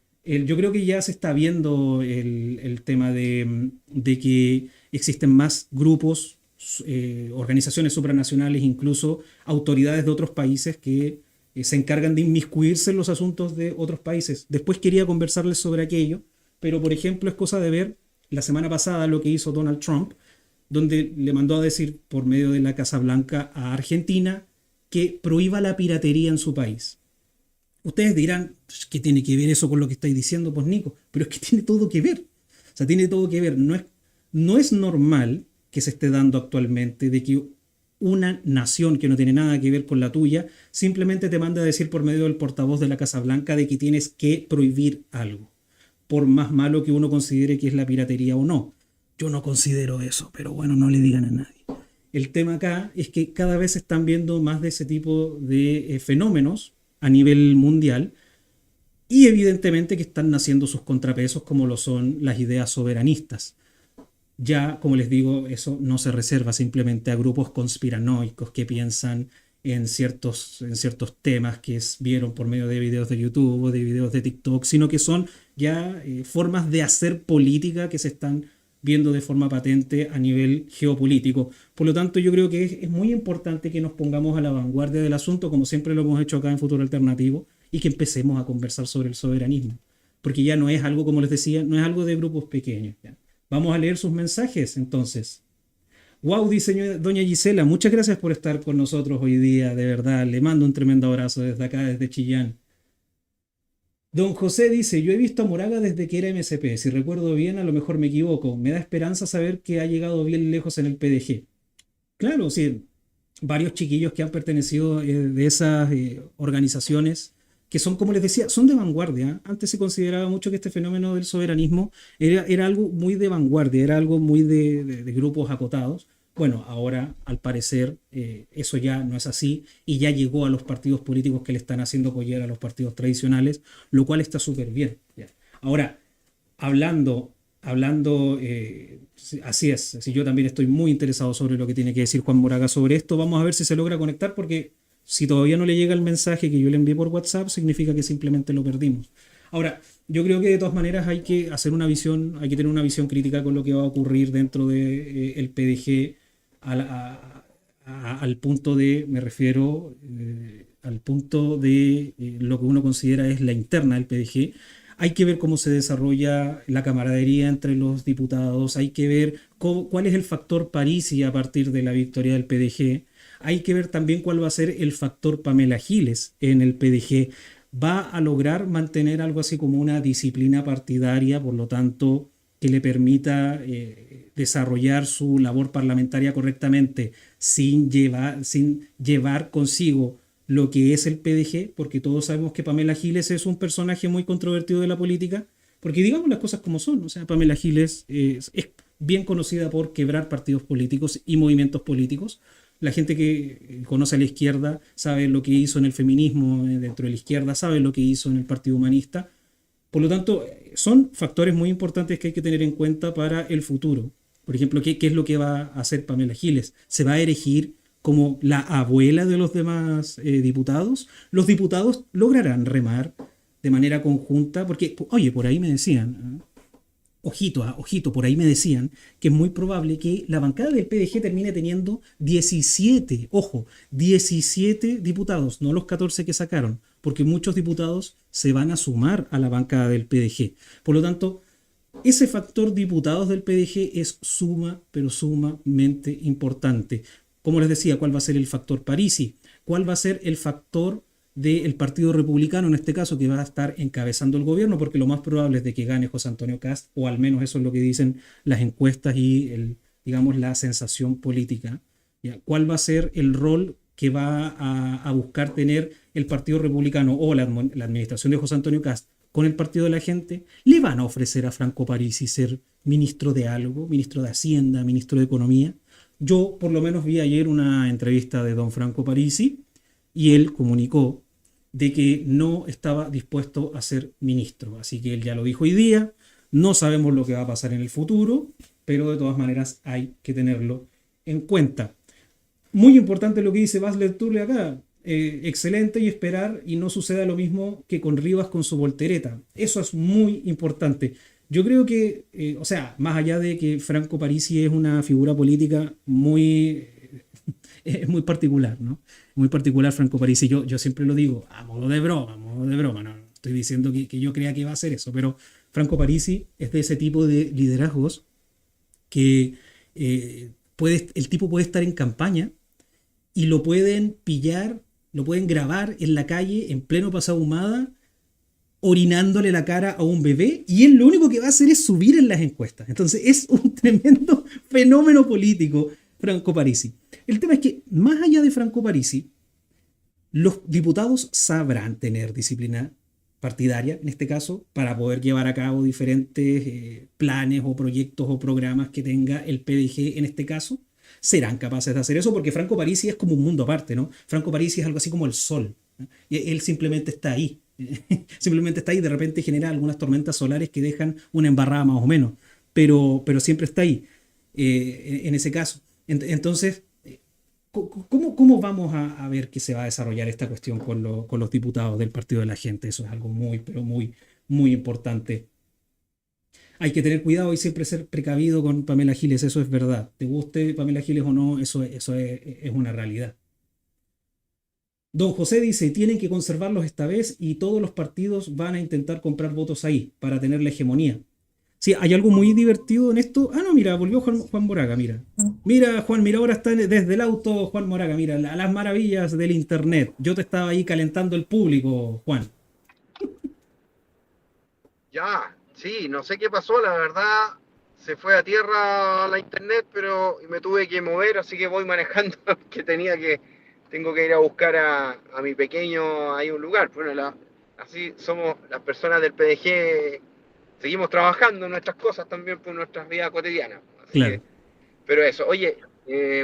Yo creo que ya se está viendo el tema de que existen más grupos, organizaciones supranacionales, incluso autoridades de otros países que se encargan de inmiscuirse en los asuntos de otros países. Después quería conversarles sobre aquello, pero por ejemplo es cosa de ver la semana pasada lo que hizo Donald Trump, donde le mandó a decir por medio de la Casa Blanca a Argentina que prohíba la piratería en su país. Ustedes dirán, ¿qué tiene que ver eso con lo que estáis diciendo, pues Nico? Pero es que tiene todo que ver. O sea, tiene todo que ver. No es normal que se esté dando actualmente de que una nación que no tiene nada que ver con la tuya simplemente te manda a decir por medio del portavoz de la Casa Blanca de que tienes que prohibir algo, por más malo que uno considere que es la piratería o no. Yo no considero eso, pero bueno, no le digan a nadie. El tema acá es que cada vez se están viendo más de ese tipo de fenómenos a nivel mundial y evidentemente que están naciendo sus contrapesos como lo son las ideas soberanistas. Ya, como les digo, eso no se reserva simplemente a grupos conspiranoicos que piensan en ciertos temas que vieron por medio de videos de YouTube o de videos de TikTok, sino que son ya formas de hacer política que se están viendo de forma patente a nivel geopolítico. Por lo tanto, yo creo que es muy importante que nos pongamos a la vanguardia del asunto, como siempre lo hemos hecho acá en Futuro Alternativo, y que empecemos a conversar sobre el soberanismo. Porque ya no es algo, como les decía, no es algo de grupos pequeños. ¿Ya? Vamos a leer sus mensajes, entonces. Wow, dice doña Gisela, muchas gracias por estar con nosotros hoy día, de verdad. Le mando un tremendo abrazo desde acá, desde Chillán. Don José dice, yo he visto a Moraga desde que era MSP. Si recuerdo bien, a lo mejor me equivoco. Me da esperanza saber que ha llegado bien lejos en el PDG. Claro, sí, varios chiquillos que han pertenecido de esas organizaciones que son, como les decía, son de vanguardia. Antes se consideraba mucho que este fenómeno del soberanismo era algo muy de vanguardia, era algo muy de grupos acotados. Bueno, ahora al parecer eso ya no es así y ya llegó a los partidos políticos que le están haciendo collar a los partidos tradicionales, lo cual está súper bien. ¿Ya? Ahora, hablando así es, si yo también estoy muy interesado sobre lo que tiene que decir Juan Moraga sobre esto. Vamos a ver si se logra conectar, porque si todavía no le llega el mensaje que yo le envié por WhatsApp, significa que simplemente lo perdimos. Ahora, yo creo que de todas maneras hay que tener una visión crítica con lo que va a ocurrir dentro del PDG al punto de, me refiero al punto de lo que uno considera es la interna del PDG. Hay que ver cómo se desarrolla la camaradería entre los diputados, hay que ver cuál es el factor Parisi a partir de la victoria del PDG, hay que ver también cuál va a ser el factor Pamela Giles en el PDG. Va a lograr mantener algo así como una disciplina partidaria, por lo tanto, que le permita desarrollar su labor parlamentaria correctamente sin llevar consigo lo que es el PDG, porque todos sabemos que Pamela Giles es un personaje muy controvertido de la política, porque digamos las cosas como son, o sea, Pamela Giles es bien conocida por quebrar partidos políticos y movimientos políticos. La gente que conoce a la izquierda sabe lo que hizo en el feminismo dentro de la izquierda, sabe lo que hizo en el Partido Humanista. Por lo tanto, son factores muy importantes que hay que tener en cuenta para el futuro. Por ejemplo, ¿qué es lo que va a hacer Pamela Giles? ¿Se va a erigir como la abuela de los demás diputados? ¿Los diputados lograrán remar de manera conjunta? Porque, oye, por ahí me decían, ojito, por ahí me decían que es muy probable que la bancada del PDG termine teniendo 17 diputados, no los 14 que sacaron, porque muchos diputados se van a sumar a la bancada del PDG. Por lo tanto, ese factor diputados del PDG es pero sumamente importante. Como les decía, ¿cuál va a ser el factor Parisi? ¿Cuál va a ser el factor del Partido Republicano, en este caso, que va a estar encabezando el gobierno? Porque lo más probable es de que gane José Antonio Kast, o al menos eso es lo que dicen las encuestas y digamos la sensación política. ¿Ya? ¿Cuál va a ser el rol que va a buscar tener el Partido Republicano o la administración de José Antonio Kast con el Partido de la Gente? ¿Le van a ofrecer a Franco Parisi ser ministro de algo, ministro de Hacienda, ministro de Economía? Yo por lo menos vi ayer una entrevista de don Franco Parisi y él comunicó de que no estaba dispuesto a ser ministro. Así que él ya lo dijo hoy día, no sabemos lo que va a pasar en el futuro, pero de todas maneras hay que tenerlo en cuenta. Muy importante lo que dice Basler Turle acá. Excelente, y esperar y no suceda lo mismo que con Rivas con su voltereta. Eso es muy importante. Yo creo que, o sea, más allá de que Franco Parisi es una figura política es muy particular, ¿no? Muy particular Franco Parisi. Yo siempre lo digo, a modo de broma, no estoy diciendo que yo crea que va a hacer eso, pero Franco Parisi es de ese tipo de liderazgos que el tipo puede estar en campaña y lo pueden pillar, lo pueden grabar en la calle en pleno Paseo Ahumada, orinándole la cara a un bebé, y él lo único que va a hacer es subir en las encuestas. Entonces es un tremendo fenómeno político Franco Parisi. El tema es que, más allá de Franco Parisi, los diputados sabrán tener disciplina partidaria, en este caso, para poder llevar a cabo diferentes planes o proyectos o programas que tenga el PDG en este caso. Serán capaces de hacer eso, porque Franco Parisi es como un mundo aparte, ¿no? Franco Parisi es algo así como el sol, ¿no? Y él simplemente está ahí. Simplemente está ahí, de repente genera algunas tormentas solares que dejan una embarrada más o menos, pero siempre está ahí, en ese caso. Entonces, ¿cómo vamos a ver que se va a desarrollar esta cuestión con los diputados del Partido de la Gente? Eso es algo muy, pero muy, muy importante. Hay que tener cuidado y siempre ser precavido con Pamela Giles, eso es verdad. Te guste Pamela Giles o no, eso es una realidad. Don José dice, tienen que conservarlos esta vez y todos los partidos van a intentar comprar votos ahí para tener la hegemonía. Sí, hay algo muy divertido en esto. Ah, no, mira, volvió Juan Moraga, mira. Mira, Juan, mira, ahora está desde el auto Juan Moraga, mira, las maravillas del internet. Yo te estaba ahí calentando el público, Juan. Ya, sí, no sé qué pasó, la verdad, se fue a tierra la internet, pero me tuve que mover, así que voy manejando, tengo que ir a buscar a mi pequeño ahí un lugar. Bueno, así somos las personas del PDG, seguimos trabajando en nuestras cosas también por nuestras vidas cotidianas. Así Claro. pero eso, oye,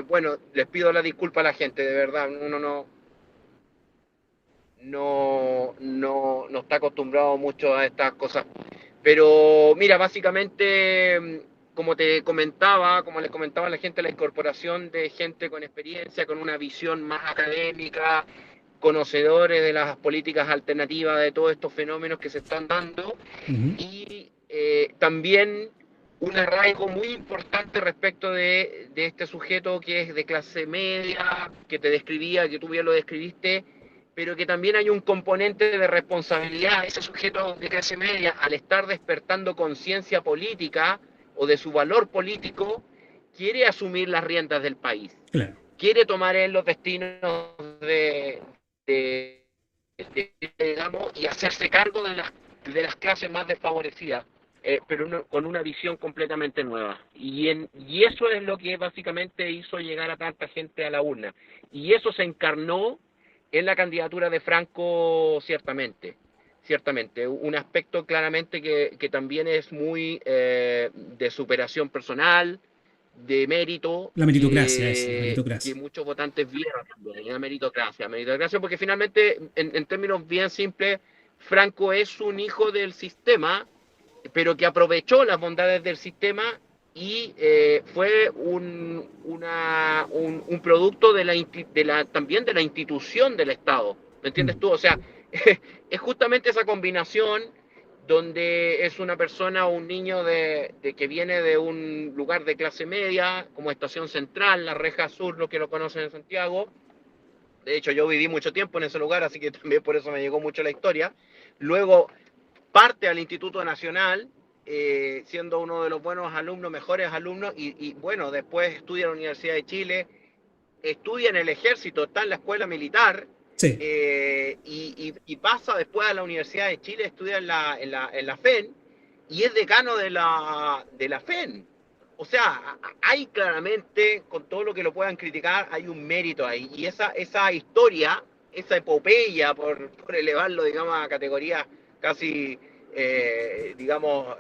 bueno, les pido la disculpa a la gente, de verdad, uno no está acostumbrado mucho a estas cosas. Pero mira, básicamente, como les comentaba a la gente, la incorporación de gente con experiencia, con una visión más académica, conocedores de las políticas alternativas, de todos estos fenómenos que se están dando, Uh-huh. y también un arraigo muy importante respecto de este sujeto que es de clase media, que te describía, que tú bien lo describiste, pero que también hay un componente de responsabilidad. Ese sujeto de clase media, al estar despertando conciencia política o de su valor político, quiere asumir las riendas del país, Claro. quiere tomar él los destinos digamos, y hacerse cargo de las clases más desfavorecidas, pero con una visión completamente nueva. Y eso es lo que básicamente hizo llegar a tanta gente a la urna. Y eso se encarnó en la candidatura de Franco, ciertamente. Un aspecto claramente que también es muy de superación personal, de mérito, La meritocracia es, la que meritocracia. muchos votantes vieron también, la meritocracia, porque finalmente, en términos bien simples, Franco es un hijo del sistema, pero que aprovechó las bondades del sistema y fue un producto también de la institución del Estado, ¿me entiendes tú? O sea, es justamente esa combinación donde es una persona o un niño de que viene de un lugar de clase media, como Estación Central, la Reja Sur, lo que lo conocen en Santiago. De hecho, yo viví mucho tiempo en ese lugar, así que también por eso me llegó mucho la historia. Luego parte al Instituto Nacional, siendo uno de los buenos alumnos, mejores alumnos, y bueno, después estudia en la Universidad de Chile, estudia en el ejército, está en la escuela militar, Sí. y pasa después a la Universidad de Chile, estudia en la FEN, y es decano de la FEN. O sea, hay claramente, con todo lo que lo puedan criticar, hay un mérito ahí. Y esa historia, esa epopeya, por elevarlo, digamos, a categorías casi, digamos,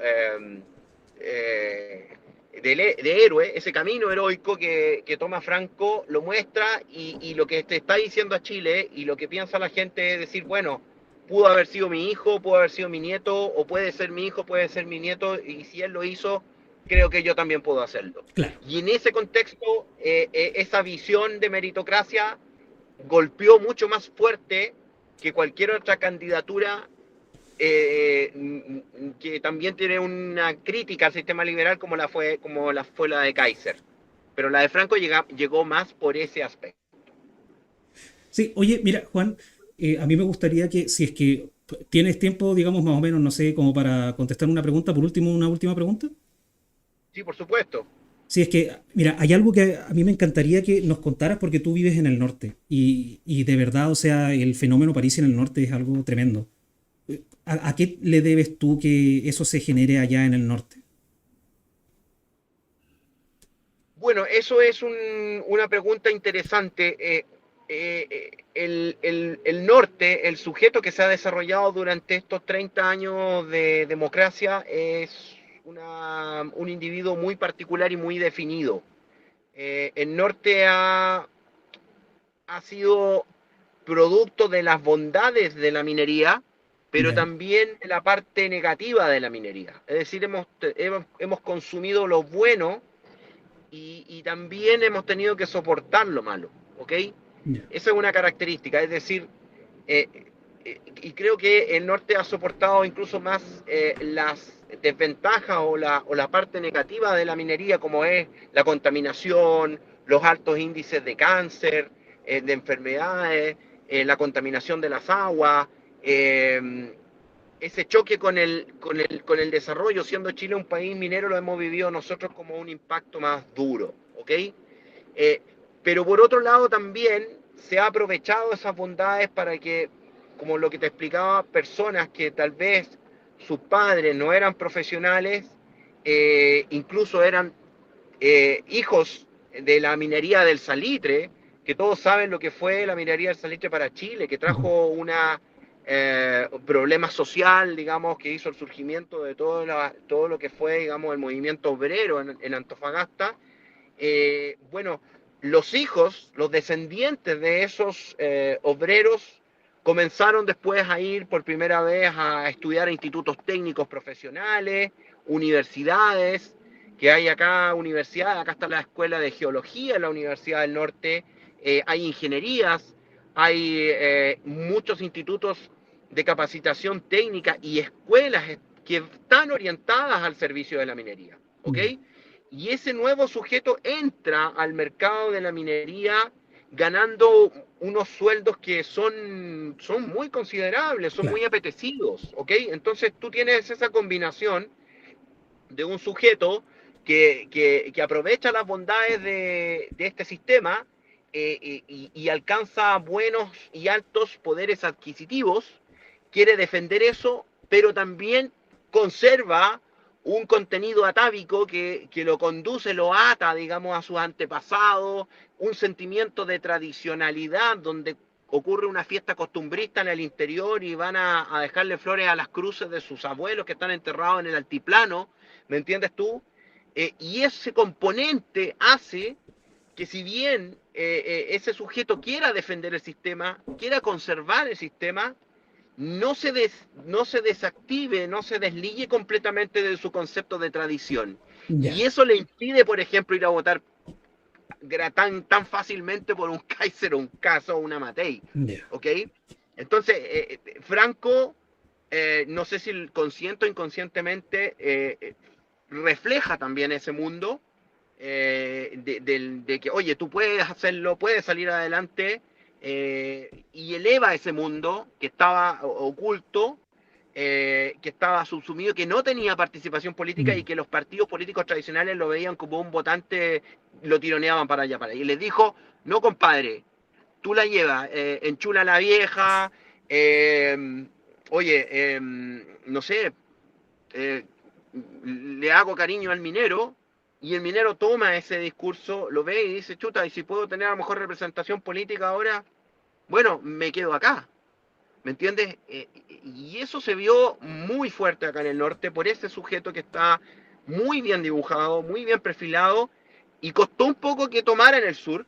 de héroe, ese camino heroico que toma Franco, lo muestra, y lo que te está diciendo a Chile y lo que piensa la gente es decir, bueno, pudo haber sido mi hijo, pudo haber sido mi nieto, o puede ser mi hijo, puede ser mi nieto, y si él lo hizo, creo que yo también puedo hacerlo. Claro. Y en ese contexto, esa visión de meritocracia golpeó mucho más fuerte que cualquier otra candidatura, que también tiene una crítica al sistema liberal como la fue la de Kaiser. Pero la de Franco llegó más por ese aspecto. Sí, oye, mira, Juan, a mí me gustaría que, si es que tienes tiempo, digamos, más o menos, no sé, como para contestar una pregunta, por último, una última pregunta. Sí, por supuesto. Sí, es que, mira, hay algo que a mí me encantaría que nos contaras porque tú vives en el norte y de verdad, o sea, el fenómeno París en el norte es algo tremendo. ¿A qué le debes tú que eso se genere allá en el norte? Bueno, eso es una pregunta interesante. El norte, el sujeto que se ha desarrollado durante estos 30 años de democracia, es un individuo muy particular y muy definido. El norte ha sido producto de las bondades de la minería, pero Ya, también de la parte negativa de la minería. Es decir, hemos consumido lo bueno y también hemos tenido que soportar lo malo, ¿ok? ya, Esa es una característica, es decir, eh, y creo que el norte ha soportado incluso más las desventajas o la parte negativa de la minería, como es la contaminación, los altos índices de cáncer, de enfermedades, la contaminación de las aguas, eh, ese choque con el desarrollo, siendo Chile un país minero, lo hemos vivido nosotros como un impacto más duro, ¿ok? Eh, pero por otro lado también se ha aprovechado esas bondades para que, como lo que te explicaba, personas que tal vez sus padres no eran profesionales, incluso eran hijos de la minería del salitre, que todos saben lo que fue la minería del salitre para Chile, que ujú, trajo una problema social, digamos, que hizo el surgimiento de todo lo que fue, digamos, el movimiento obrero en Antofagasta. Bueno, los hijos, los descendientes de esos obreros comenzaron después a ir por primera vez a estudiar a institutos técnicos profesionales, universidades, que hay acá universidades, acá está la Escuela de Geología en la Universidad del Norte, hay ingenierías, hay muchos institutos de capacitación técnica y escuelas que están orientadas al servicio de la minería, ¿ok? ya, Y ese nuevo sujeto entra al mercado de la minería ganando unos sueldos que son muy considerables, son muy claro, apetecidos, ¿ok? Entonces tú tienes esa combinación de un sujeto que aprovecha las bondades de este sistema y alcanza buenos y altos poderes adquisitivos, quiere defender eso, pero también conserva un contenido atávico que lo conduce, lo ata, digamos, a sus antepasados, un sentimiento de tradicionalidad donde ocurre una fiesta costumbrista en el interior y van a dejarle flores a las cruces de sus abuelos que están enterrados en el altiplano, ¿me entiendes tú? Y ese componente hace que si bien ese sujeto quiera defender el sistema, quiera conservar el sistema, no se desactive, no se desligue completamente de su concepto de tradición. Y ya, eso le impide, por ejemplo, ir a votar tan fácilmente por un Kaiser o un Caso o una Matei. ya. ¿Ok? Entonces, Franco, no sé si consciente o inconscientemente, refleja también ese mundo de que, oye, tú puedes hacerlo, puedes salir adelante y eleva ese mundo que estaba oculto, que estaba subsumido, que no tenía participación política y Mm, que los partidos políticos tradicionales lo veían como un votante, lo tironeaban para allá, para allá. Y les dijo, no, compadre, tú la llevas, enchula a la vieja, oye, no sé, eh, le hago cariño al minero y el minero toma ese discurso, lo ve y dice, chuta, y si puedo tener a lo mejor representación política ahora, bueno, me quedo acá. ¿Me entiendes? Y eso se vio muy fuerte acá en el norte por ese sujeto que está muy bien dibujado, muy bien perfilado, y costó un poco que tomara en el sur,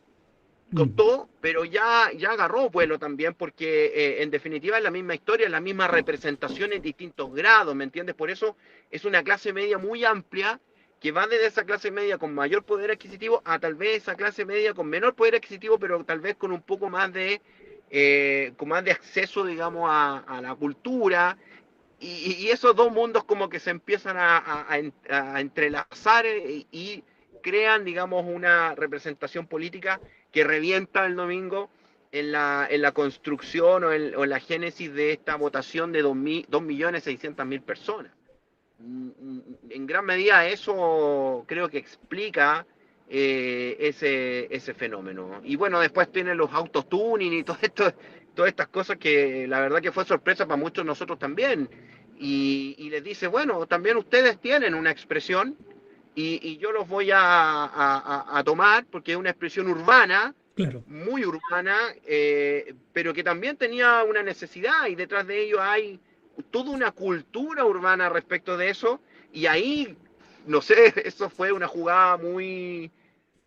mm, costó, pero ya agarró vuelo también, porque en definitiva es la misma historia, es la misma representación en distintos grados, ¿me entiendes? Por eso es una clase media muy amplia que va desde esa clase media con mayor poder adquisitivo a tal vez esa clase media con menor poder adquisitivo, pero tal vez con un poco más con más de acceso, digamos, a la cultura. Y esos dos mundos como que se empiezan a entrelazar y crean, digamos, una representación política que revienta el domingo en la construcción o en la génesis de esta votación de 2.600.000 personas. en gran medida eso creo que explica ese fenómeno. Y bueno, después tienen los autotuning y todo esto, todas estas cosas que la verdad que fue sorpresa para muchos de nosotros también. Y les dice, bueno, también ustedes tienen una expresión y yo los voy a tomar porque es una expresión urbana, Claro. muy urbana, pero que también tenía una necesidad y detrás de ello hay toda una cultura urbana respecto de eso y ahí, no sé, eso fue una jugada muy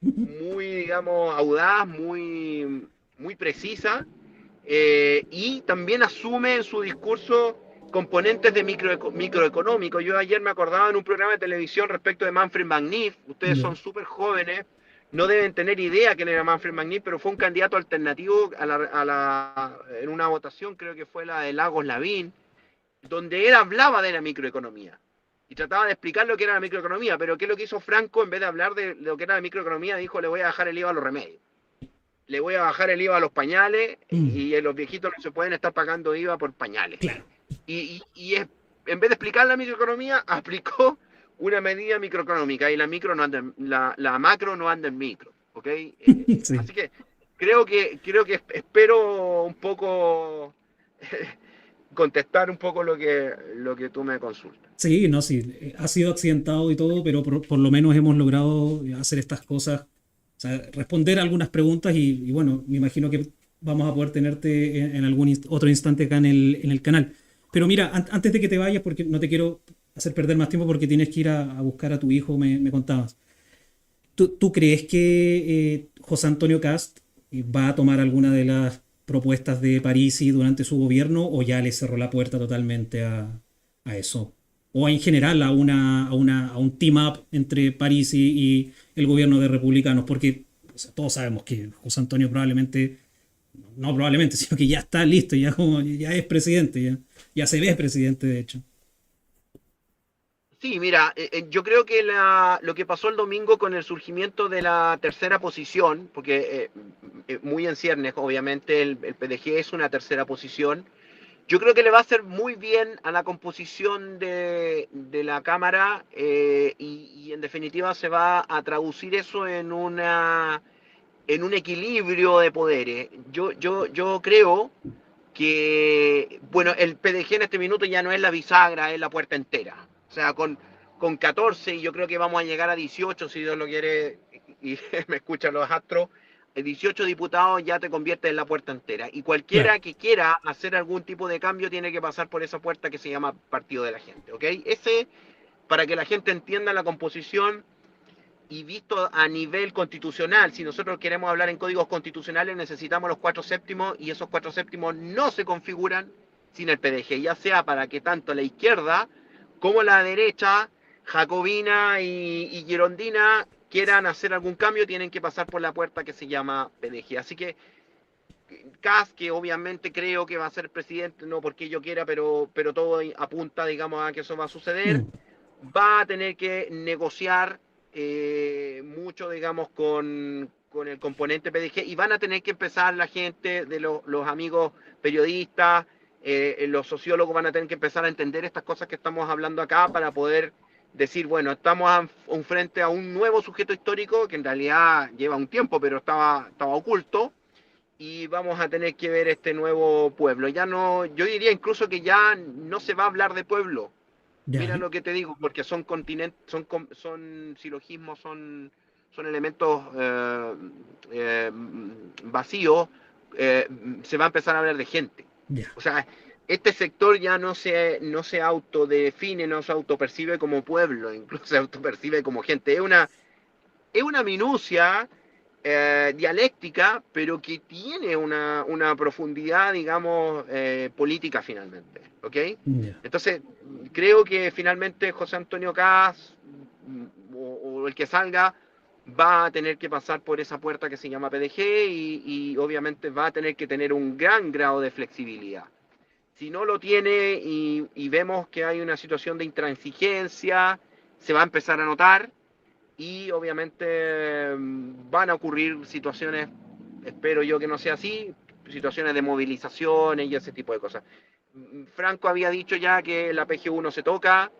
digamos, audaz, muy precisa y también asume en su discurso componentes de microeconómico. Yo ayer me acordaba en un programa de televisión respecto de Manfred Magnif, ustedes Ya. son súper jóvenes, no deben tener idea quién era Manfred Magnif, pero fue un candidato alternativo en una votación, creo que fue la de Lagos Lavín, donde él hablaba de la microeconomía y trataba de explicar lo que era la microeconomía, pero ¿qué es lo que hizo Franco? En vez de hablar de lo que era la microeconomía, dijo, le voy a bajar el IVA a los remedios, le voy a bajar el IVA a los pañales Mm, y los viejitos no se pueden estar pagando IVA por pañales. claro. En vez de explicar la microeconomía, aplicó una medida microeconómica y la macro no anda en micro, ¿ok? Sí. Así que espero un poco contestar un poco lo que tú me consultas. Sí, no, sí, ha sido accidentado y todo, pero por lo menos hemos logrado hacer estas cosas, o sea, responder algunas preguntas y bueno, me imagino que vamos a poder tenerte en algún otro instante acá en el canal. Pero mira, antes de que te vayas, porque no te quiero hacer perder más tiempo porque tienes que ir a buscar a tu hijo, me contabas. ¿Tú crees que José Antonio Cast va a tomar alguna de las propuestas de Parisi durante su gobierno o ya le cerró la puerta totalmente a eso? O en general a un team up entre Parisi y el gobierno de republicanos, porque o sea, todos sabemos que José Antonio probablemente, no probablemente, sino que ya está listo, ya, como, ya es presidente, ya se ve presidente de hecho. Sí, mira, yo creo que lo que pasó el domingo con el surgimiento de la tercera posición, porque muy en ciernes, obviamente el PDG es una tercera posición, yo creo que le va a hacer muy bien a la composición de la Cámara y en definitiva se va a traducir eso en un equilibrio de poderes. Yo creo que, bueno, el PDG en este minuto ya no es la bisagra, es la puerta entera. O sea, con 14 y yo creo que vamos a llegar a 18 si Dios lo quiere y me escuchan los astros, 18 diputados ya te convierte en la puerta entera. Y Claro. cualquiera que quiera hacer algún tipo de cambio tiene que pasar por esa puerta que se llama Partido de la Gente, ¿ok? Ese, para que la gente entienda la composición y visto a nivel constitucional, si nosotros queremos hablar en códigos constitucionales, necesitamos los 4/7 y esos 4/7 no se configuran sin el PDG, ya sea para que tanto la izquierda como la derecha, jacobina y girondina, quieran hacer algún cambio, tienen que pasar por la puerta que se llama PDG. Así que Kass, que obviamente creo que va a ser presidente, no porque yo quiera, pero todo apunta, digamos, a que eso va a suceder, Mm, va a tener que negociar mucho, digamos, con el componente PDG y van a tener que empezar la gente de los amigos periodistas, los sociólogos van a tener que empezar a entender estas cosas que estamos hablando acá para poder decir, bueno, estamos frente a un nuevo sujeto histórico que en realidad lleva un tiempo, pero estaba oculto y vamos a tener que ver este nuevo pueblo. Ya no, yo diría incluso que ya no se va a hablar de pueblo. ya. Mira lo que te digo, porque son continentes, son silogismos, son elementos vacíos, se va a empezar a hablar de gente. Ya. O sea, este sector ya no se autodefine, no se autopercibe como pueblo, incluso se autopercibe como gente. Es una minucia dialéctica, pero que tiene una profundidad, digamos, política finalmente. ¿Ok? Ya. Entonces, creo que finalmente José Antonio Caz o el que salga va a tener que pasar por esa puerta que se llama PDG y obviamente va a tener que tener un gran grado de flexibilidad. Si no lo tiene y vemos que hay una situación de intransigencia, se va a empezar a notar y obviamente van a ocurrir situaciones, espero yo que no sea así, situaciones de movilizaciones y ese tipo de cosas. Franco había dicho ya que la PGU no se toca,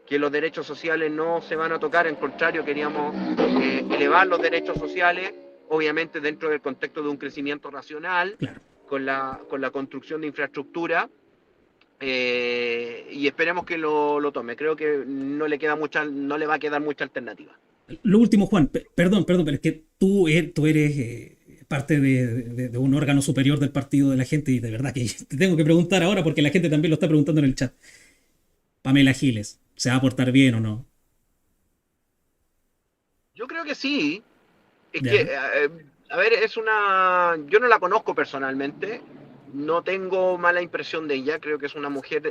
que los derechos sociales no se van a tocar, en contrario, queríamos elevar los derechos sociales, obviamente dentro del contexto de un crecimiento racional, Claro. con la construcción de infraestructura, y esperemos que lo tome. Creo que no le va a quedar mucha alternativa. Lo último, Juan, perdón, pero es que tú eres parte de un órgano superior del partido de la gente y de verdad que te tengo que preguntar ahora porque la gente también lo está preguntando en el chat. Pamela Giles, ¿se va a portar bien o no? Yo creo que sí. Es ¿Ya? que, a ver, yo no la conozco personalmente, no tengo mala impresión de ella, creo que es una mujer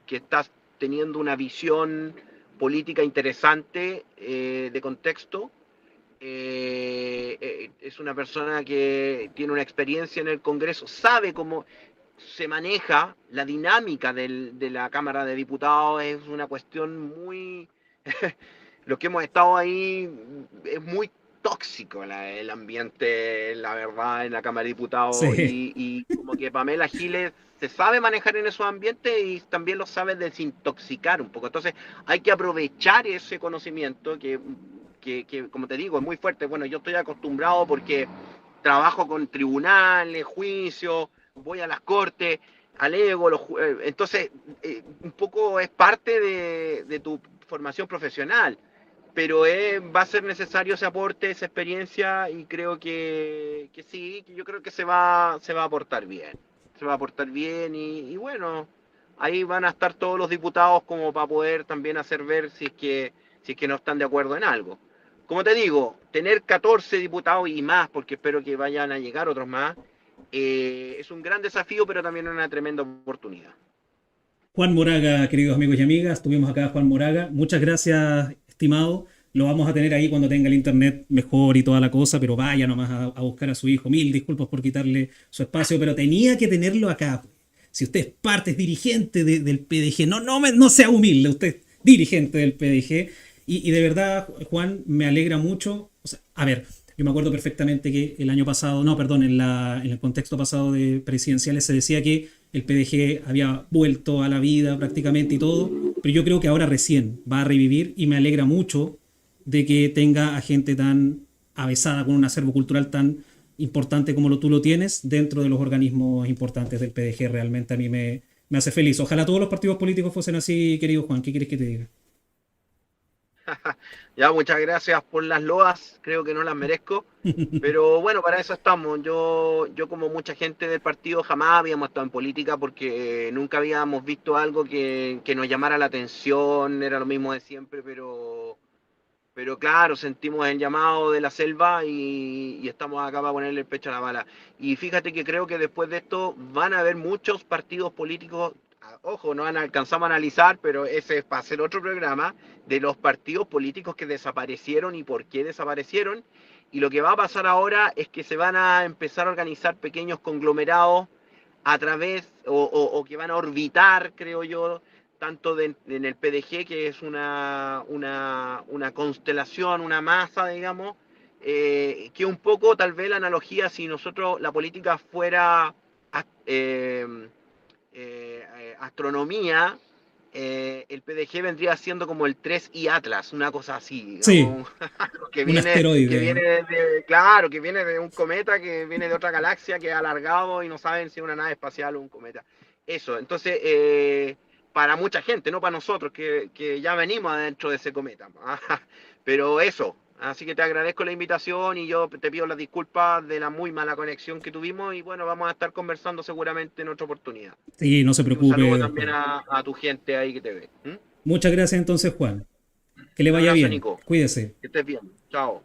que está teniendo una visión política interesante de contexto. Es una persona que tiene una experiencia en el Congreso, sabe cómo se maneja la dinámica de la Cámara de Diputados, es una cuestión muy... Los que hemos estado ahí, es muy tóxico el ambiente, la verdad, en la Cámara de Diputados, Sí. y como que Pamela Giles se sabe manejar en esos ambientes y también lo sabe desintoxicar un poco. Entonces hay que aprovechar ese conocimiento que, como te digo, es muy fuerte. Bueno, yo estoy acostumbrado porque trabajo con tribunales, juicios, voy a las cortes, alego, entonces un poco es parte de tu formación profesional, pero va a ser necesario ese aporte, esa experiencia, y creo que sí, que yo creo que se va a aportar bien, y bueno, ahí van a estar todos los diputados como para poder también hacer ver si es que no están de acuerdo en algo. Como te digo, tener 14 diputados y más, porque espero que vayan a llegar otros más, es un gran desafío, pero también una tremenda oportunidad. Juan Moraga, queridos amigos y amigas, tuvimos acá a Juan Moraga. Muchas gracias, estimado. Lo vamos a tener ahí cuando tenga el internet mejor y toda la cosa, pero vaya nomás a buscar a su hijo. Mil disculpas por quitarle su espacio, pero tenía que tenerlo acá. Si usted es parte, es dirigente del PDG, no sea humilde, usted es dirigente del PDG. Y de verdad, Juan, me alegra mucho. O sea, a ver, yo me acuerdo perfectamente que el año pasado, no, perdón, en el contexto pasado de presidenciales se decía que el PDG había vuelto a la vida prácticamente y todo, pero yo creo que ahora recién va a revivir y me alegra mucho de que tenga a gente tan avesada con un acervo cultural tan importante como tú lo tienes dentro de los organismos importantes del PDG. Realmente a mí me hace feliz. Ojalá todos los partidos políticos fuesen así, querido Juan. ¿Qué quieres que te diga? Ya, muchas gracias por las loas, creo que no las merezco, pero bueno, para eso estamos. Yo como mucha gente del partido jamás habíamos estado en política porque nunca habíamos visto algo que nos llamara la atención, era lo mismo de siempre, pero claro, sentimos el llamado de la selva y estamos acá para ponerle el pecho a la bala. Y fíjate que creo que después de esto van a haber muchos partidos políticos, ojo, no alcanzamos a analizar, pero ese es para hacer otro programa, de los partidos políticos que desaparecieron y por qué desaparecieron. Y lo que va a pasar ahora es que se van a empezar a organizar pequeños conglomerados a través, o que van a orbitar, creo yo, tanto en el PDG, que es una constelación, una masa, digamos, que un poco tal vez la analogía, si nosotros la política fuera astronomía, el PDG vendría siendo como el 3i Atlas, una cosa así, Sí, digamos, un asteroide. claro, que viene de un cometa, que viene de otra galaxia, que es alargado y no saben si es una nave espacial o un cometa. Eso, entonces, para mucha gente, no para nosotros, que ya venimos adentro de ese cometa. Pero eso, así que te agradezco la invitación y yo te pido las disculpas de la muy mala conexión que tuvimos y bueno, vamos a estar conversando seguramente en otra oportunidad. Sí, no se Y un saludo preocupe, también Juan. a tu gente ahí que te ve. Muchas gracias entonces, Juan. Que le Un vaya abrazo, bien. Nico. Cuídese. Que estés bien. Chao.